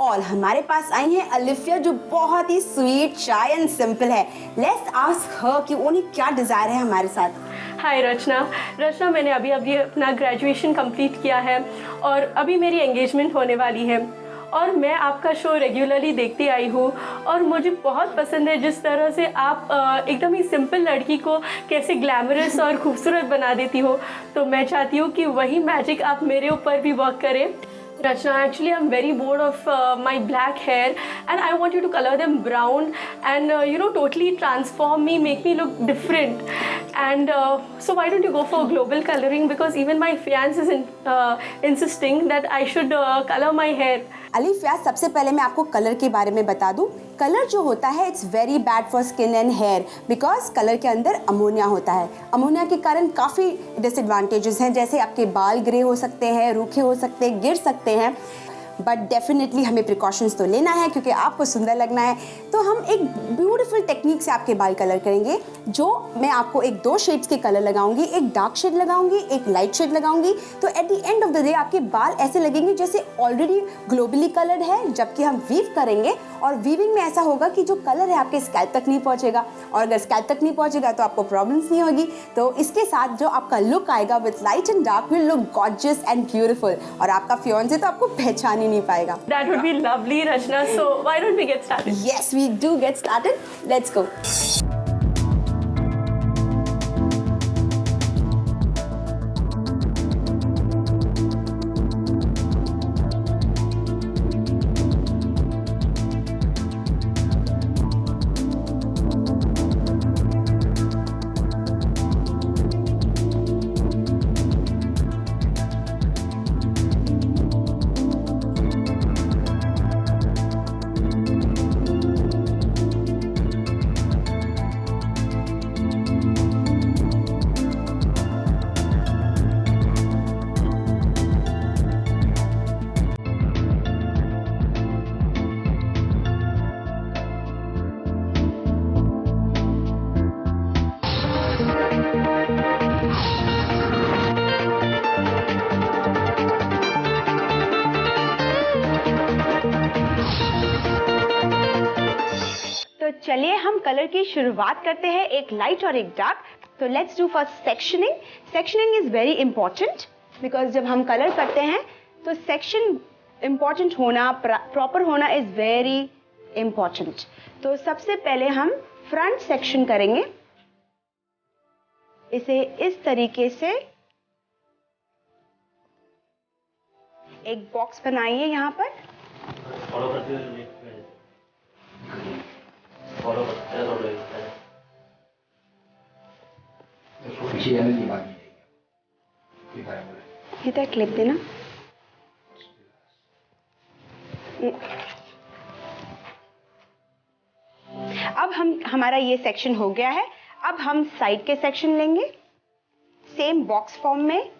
All हमारे पास आई हैं अलिफिया, जो बहुत ही स्वीट, शाय एंड सिंपल है। लेट्स आस्क हर कि उन्हें क्या डिज़ायर है हमारे साथ। हाय रचना, मैंने अभी अपना ग्रेजुएशन कंप्लीट किया है और अभी मेरी एंगेजमेंट होने वाली है और मैं आपका शो रेगुलरली देखती आई हूँ और मुझे बहुत पसंद है जिस तरह से आप एकदम ही सिंपल लड़की को कैसे ग्लैमरस और खूबसूरत बना देती हो। तो मैं चाहती हूँ कि वही मैजिक आप मेरे ऊपर भी वर्क करें। Rachna, actually I'm very bored of my black hair and I want you to color them brown and totally transform me, make me look different. And so why don't you go for global coloring, because even my fiance is insisting that I should color my hair. Alifiya, सबसे पहले मैं आपको colour के बारे में बता दूं। Colour जो होता है it's very bad for skin and hair, because colour के अंदर अमोनिया होता है। अमोनिया के कारण काफ़ी डिसएडवांटेजेस हैं, जैसे आपके बाल ग्रे हो सकते हैं, रूखे हो सकते हैं, गिर सकते हैं। बट डेफिनेटली हमें प्रिकॉशंस तो लेना है क्योंकि आपको सुंदर लगना है। तो हम एक ब्यूटीफुल टेक्निक से आपके बाल कलर करेंगे, जो मैं आपको एक 2 शेड्स के कलर लगाऊंगी, एक डार्क शेड लगाऊंगी, एक लाइट शेड लगाऊंगी। तो at the end of the day आपके बाल ऐसे लगेंगे जैसे ऑलरेडी ग्लोबली कलर्ड है, जबकि हम वीव करेंगे और वीविंग में ऐसा होगा कि जो कलर है आपके स्कैल्प तक नहीं पहुंचेगा, और अगर स्कैल्प तक नहीं पहुंचेगा तो आपको प्रॉब्लम्स नहीं होगी। तो इसके साथ जो आपका लुक आएगा with light and dark will look gorgeous and beautiful, और आपका फियांसे तो आपको पहचान ही नहीं पाएगा। That would be lovely, Rachna. So why don't we get started? Yes, we do get started. Let's go. चलिए हम कलर की शुरुआत करते हैं, एक लाइट और एक डार्क। तो let's do first sectioning. Sectioning is very important because जब हम कलर करते हैं तो सेक्शन इंपॉर्टेंट होना, प्रॉपर होना इज वेरी इंपॉर्टेंट। तो सबसे पहले हम फ्रंट सेक्शन करेंगे। इसे इस तरीके से एक बॉक्स बनाइए यहाँ पर। इधर क्लिप देना। अब हमारा ये सेक्शन हो गया है। अब हम साइड के सेक्शन लेंगे सेम बॉक्स फॉर्म में।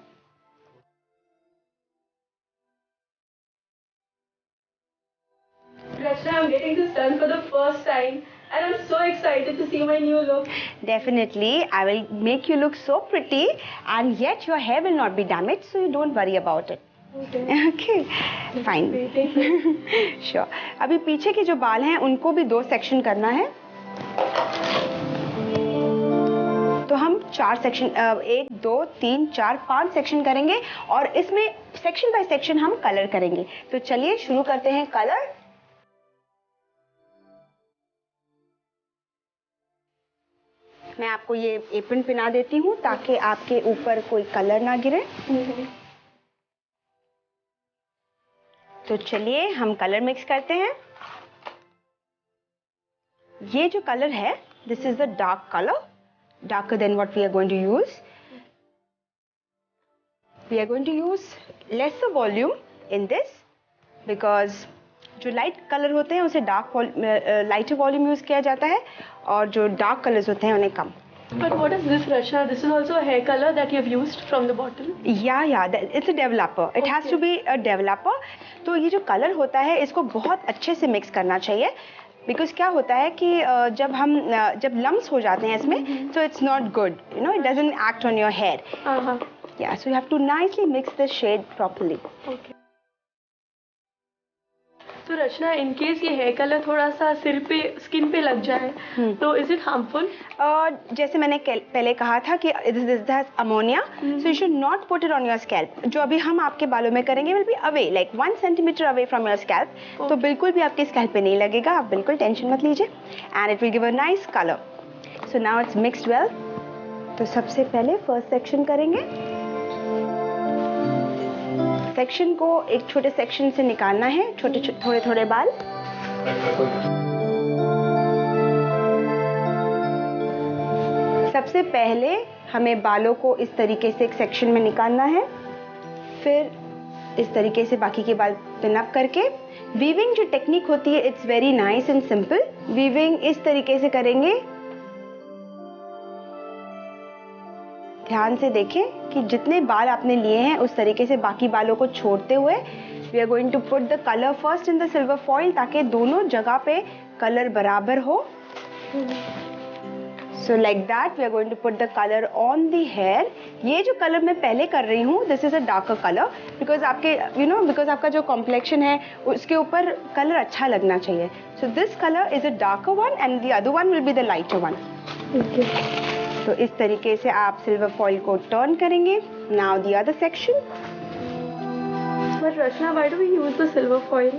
Rachna, I'm getting this done for the first time and I'm so excited to see my new look. Definitely, I will make you look so pretty and yet your hair will not be damaged, so you don't worry about it. Okay, fine. Sure. अभी पीछे के जो बाल हैं उनको भी 2 section करना है। तो हम 4 सेक्शन, 1 2 3 4 5 सेक्शन करेंगे और इसमें सेक्शन बाय सेक्शन हम कलर करेंगे। तो चलिए शुरू करते हैं कलर। मैं आपको ये एप्रन पहना देती हूँ ताकि आपके ऊपर कोई कलर ना गिरे। तो चलिए हम कलर मिक्स करते हैं। ये जो कलर है, this is the dark colour, darker than what we are going to use. We are going to use lesser volume in this because जो लाइट कलर होते हैं उसे लाइटर वॉल्यूम यूज किया जाता है और जो डार्क कलर्स होते हैं उन्हें कम। But what is this, Rachna? This is also a hair color that you have used from the bottle? Yeah, it's a developer. It has to be a developer. तो ये जो कलर होता है इसको बहुत अच्छे से मिक्स करना चाहिए, बिकॉज क्या होता है कि जब लम्स हो जाते हैं इसमें, so it's not good. You know, it doesn't act on your hair. Yeah, so you have to nicely mix the shade properly. Okay. So Rachna, in case ये हेयर कलर थोड़ा सा सिर पे, स्किन पे लग जाए तो इज इट हार्मफुल? जैसे मैंने पहले कहा था कि this has ammonia, so you should not put it on your scalp. जो अभी हम आपके बालों में करेंगे will be away, like 1 centimetre away from your scalp, तो बिल्कुल भी आपके स्कैल्प पे नहीं लगेगा, आप बिल्कुल टेंशन मत लीजिए, and it will give a nice colour. So now it's mixed well. तो सबसे पहले फर्स्ट सेक्शन करेंगे। सेक्शन को एक छोटे सेक्शन से निकालना है, छोटे थोड़े थोड़े बाल। सबसे पहले हमें बालों को इस तरीके से एक सेक्शन में निकालना है, फिर इस तरीके से बाकी के बाल पिन अप करके। वीविंग जो टेक्निक होती है it's very nice and simple. Weaving इस तरीके से करेंगे, ध्यान से देखें कि जितने बाल आपने लिए हैं उस तरीके से बाकी बालों को छोड़ते हुए we are going to put the colour first in the silver foil, ताकि दोनों जगह पे कलर बराबर हो। So like that we are going to put the color on the hair. ये जो कलर मैं पहले कर रही हूँ this is a darker color because आपके because आपका जो complexion है उसके ऊपर कलर अच्छा लगना चाहिए. So this color is a darker one and the other one will be the lighter one. Okay. तो इस तरीके से आप सिल्वर फॉइल को टर्न करेंगे. Now the other section. But Rachna, why do we use the silver foil?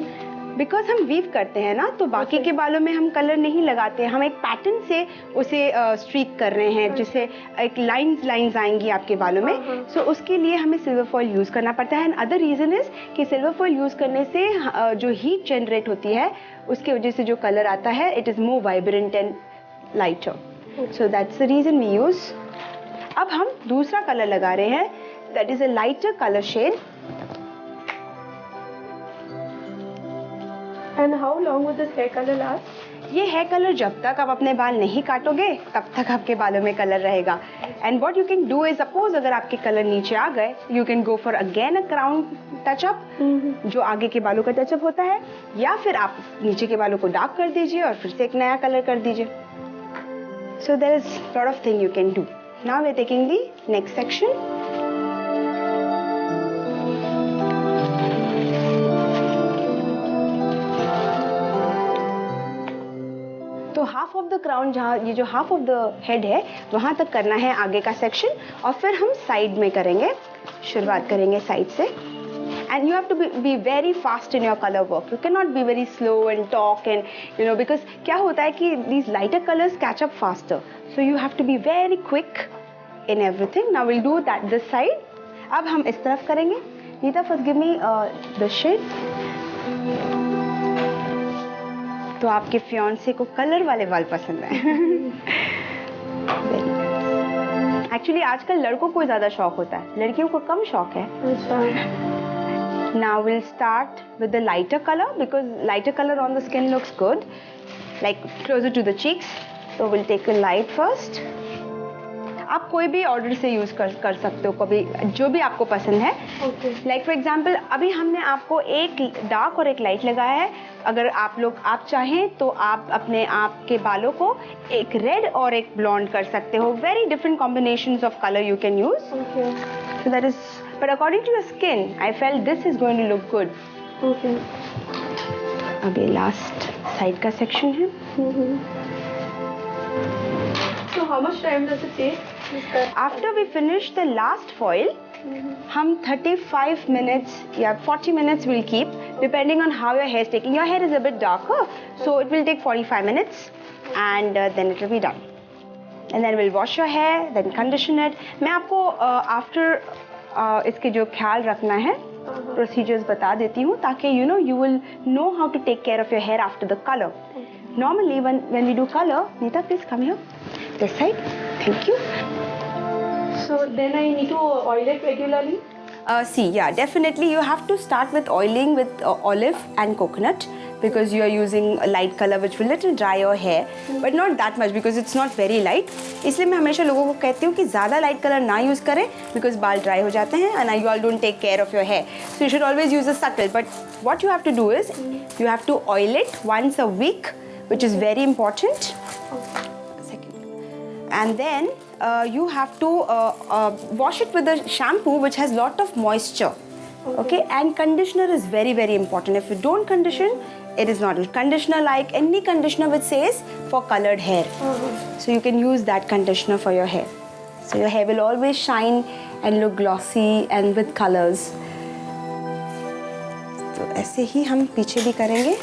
Because हम weave करते हैं ना, तो बाकी के बालों में हम कलर नहीं लगाते, हम एक पैटर्न से उसे स्ट्रीक कर रहे हैं, जिससे एक लाइंस आएंगी आपके बालों में. सो उसके लिए हमें सिल्वर फॉइल यूज़ करना पड़ता है. एंड अदर रीज़न इज कि सिल्वर फॉइल यूज़ करने से जो हीट जनरेट होती है उसके वजह से जो कलर आता है it is more vibrant and lighter. So that's the reason we use. अब हम दूसरा कलर लगा रहे हैं, that is a lighter colour shade. And how long would this hair color last? ये हेयर कलर जब तक आप अपने बाल नहीं काटोगे तब तक आपके बालों में कलर रहेगा. And what you can do is, suppose अगर आपके कलर नीचे आ गए, you can go for again a crown touch-up, जो आगे के बालों का टचअप होता है, या फिर आप नीचे के बालों को डार्क कर दीजिए और फिर से एक नया कलर कर दीजिए. So there is lot of thing you can do. Now we are taking the next section. तो हाफ ऑफ द क्राउन, जहाँ ये जो हाफ ऑफ द हेड है वहाँ तक करना है आगे का सेक्शन, और फिर हम साइड में करेंगे. शुरुआत करेंगे साइड से. And you have to be very fast in your colour work. You can not be very slow and talk and because क्या होता है कि these lighter colours catch up faster. So you have to be very quick in everything. Now will do that this side. अब हम इस तरफ करेंगे. Neeta, first give me the shade. तो आपके फियांसे को कलर वाले बाल पसंद है. एक्चुअली आजकल लड़कों को ज़्यादा शौक होता है, लड़कियों को कम शौक है. Now will start with the lighter colour because lighter colour on the skin looks good, like closer to the cheeks. तो will take a light first. आप कोई भी ऑर्डर से यूज़ कर सकते हो, कभी जो भी आपको पसंद है. लाइक फॉर एग्जांपल अभी हमने आपको एक डार्क और एक लाइट लगाया है. अगर आप चाहें तो आप अपने आप के बालों को एक रेड और एक ब्लॉन्ड कर सकते हो. Very different combinations of colour you can use. So that is, but according to your skin I felt this is going to look good. अभी लास्ट साइड का सेक्शन है. So how much time does it take? After we finish the last foil, हम 35 minutes या 40 minutes will keep depending on how your hair is taking. Your hair is a bit darker, so it will take 45 minutes and then it will be done. And then we'll wash your hair, then condition it. मैं आपको after इसके जो ख्याल रखना है procedures बता देती हूँ, ताकि you will know how to take care of your hair after the color. Normally when we do color, Neeta, please come here. This side. Thank you. So then I need to oil it regularly? Yeah, definitely you have to start with oiling with olive and coconut because you are using a light color which will little dry your hair, but not that much because it's not very light. इसलिए मैं हमेशा लोगों को कहती हूँ कि ज़्यादा light colour ना यूज़ करें because बाल dry हो जाते हैं and you all don't take care of your hair. So you should always use a subtle. But what you have to do is you have to oil it once a week, which is very important. And then you have to wash it with a shampoo which has lot of moisture. Okay, and conditioner is very very important. If you don't condition, It is not a conditioner like any conditioner which says for colored hair. So you can use that conditioner for your hair. So your hair will always shine and look glossy and with colors. तो ऐसे ही हम पीछे भी करेंगे.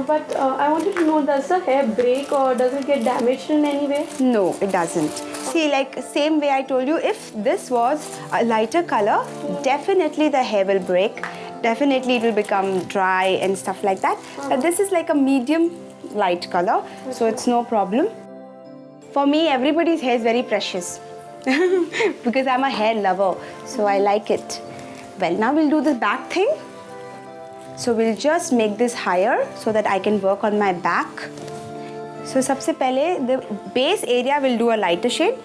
But I wanted to know, does the hair break or does it get damaged in any way? No, it doesn't. See, like same way I told you, if this was a lighter color, definitely the hair will break. Definitely it will become dry and stuff like that. But this is like a medium light color, so it's no problem. For me, everybody's hair is very precious because I'm a hair lover, so I like it. Well, now we'll do the back thing. So we'll just make this higher so that I can work on my back. So सबसे पहले the base area will do a lighter shade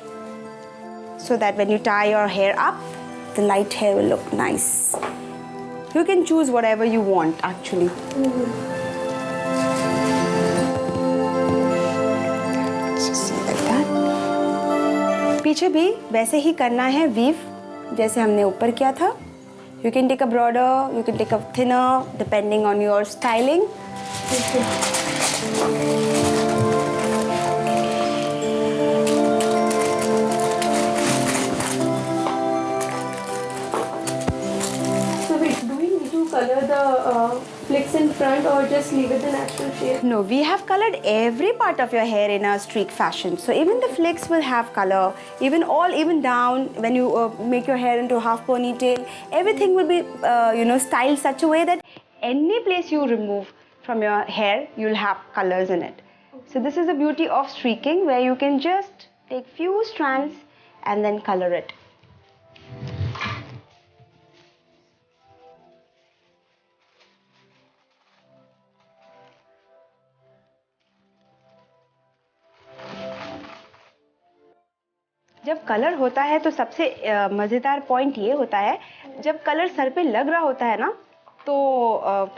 so that when you tie your hair up, the light hair will look nice. You can choose whatever you want actually. Just like that. पीछे भी वैसे ही करना है weave जैसे हमने ऊपर किया था. You can take a broader, you can take a thinner, depending on your styling. So wait, do we need to color the flicks in front or just leave it the natural shape? No, we have colored every part of your hair in a streak fashion. So even the flicks will have color, even down when you make your hair into a half ponytail, everything will be styled such a way that any place you remove from your hair, you'll have colors in it. So this is the beauty of streaking, where you can just take few strands and then color it. जब colour होता है तो सबसे मज़ेदार point ये होता है, जब कलर सर पे लग रहा होता है ना, तो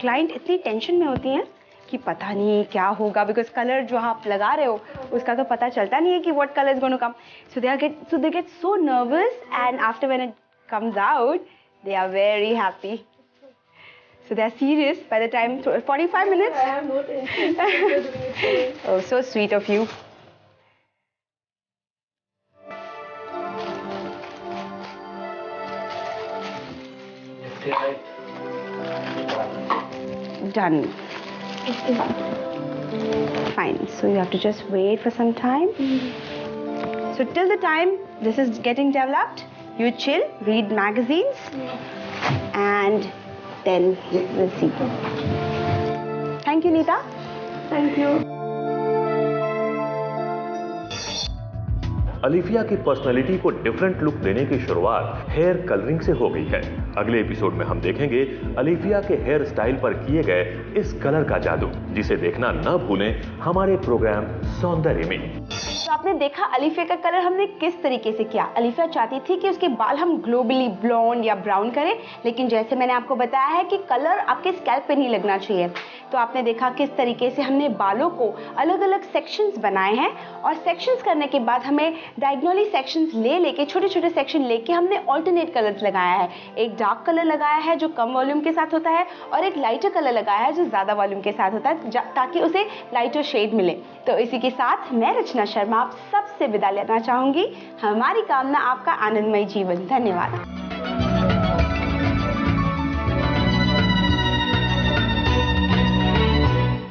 क्लाइंट इतनी टेंशन में होती हैं कि पता नहीं क्या होगा, बिकॉज कलर जो आप लगा रहे हो उसका तो पता चलता नहीं है कि what colour is going to come. So they get so nervous and after when it comes out they are very happy. So they are serious by the time 45 minutes. I have no tension. Oh, so sweet of you. Done. Fine. So you have to just wait for some time. So till the time this is getting developed, you chill, read magazines, and then we'll see. Thank you, Neeta. Thank you. Alifiya की personality को different look देने की शुरुआत hair colouring से हो गई है. अगले एपिसोड में हम देखेंगे अलीफिया के हेयर स्टाइल पर किए गए इस कलर का जादू, जिसे देखना न भूलें हमारे प्रोग्राम सौंदर्य में. तो आपने देखा अलीफिया का कलर हमने किस तरीके से किया. अलीफिया चाहती थी कि उसके बाल हम ग्लोबली ब्लॉन्ड या ब्राउन करें, लेकिन जैसे मैंने आपको बताया है कि कलर आपके स्कैल्प पे नहीं लगना चाहिए. तो आपने देखा किस तरीके से हमने बालों को अलग अलग सेक्शंस बनाए हैं, और सेक्शंस करने के बाद हमें डायगोनली सेक्शंस लेके छोटे छोटे सेक्शन लेके हमने ऑल्टरनेट कलर्स लगाया है. एक डार्क कलर लगाया है जो कम वॉल्यूम के साथ होता है, और एक लाइटर कलर लगाया है जो ज़्यादा वॉल्यूम के साथ होता है, ताकि उसे लाइटर शेड मिले. तो इसी के साथ मैं रचना शर्मा आप सबसे विदा लेना चाहूँगी. हमारी कामना आपका आनंदमय जीवन. धन्यवाद.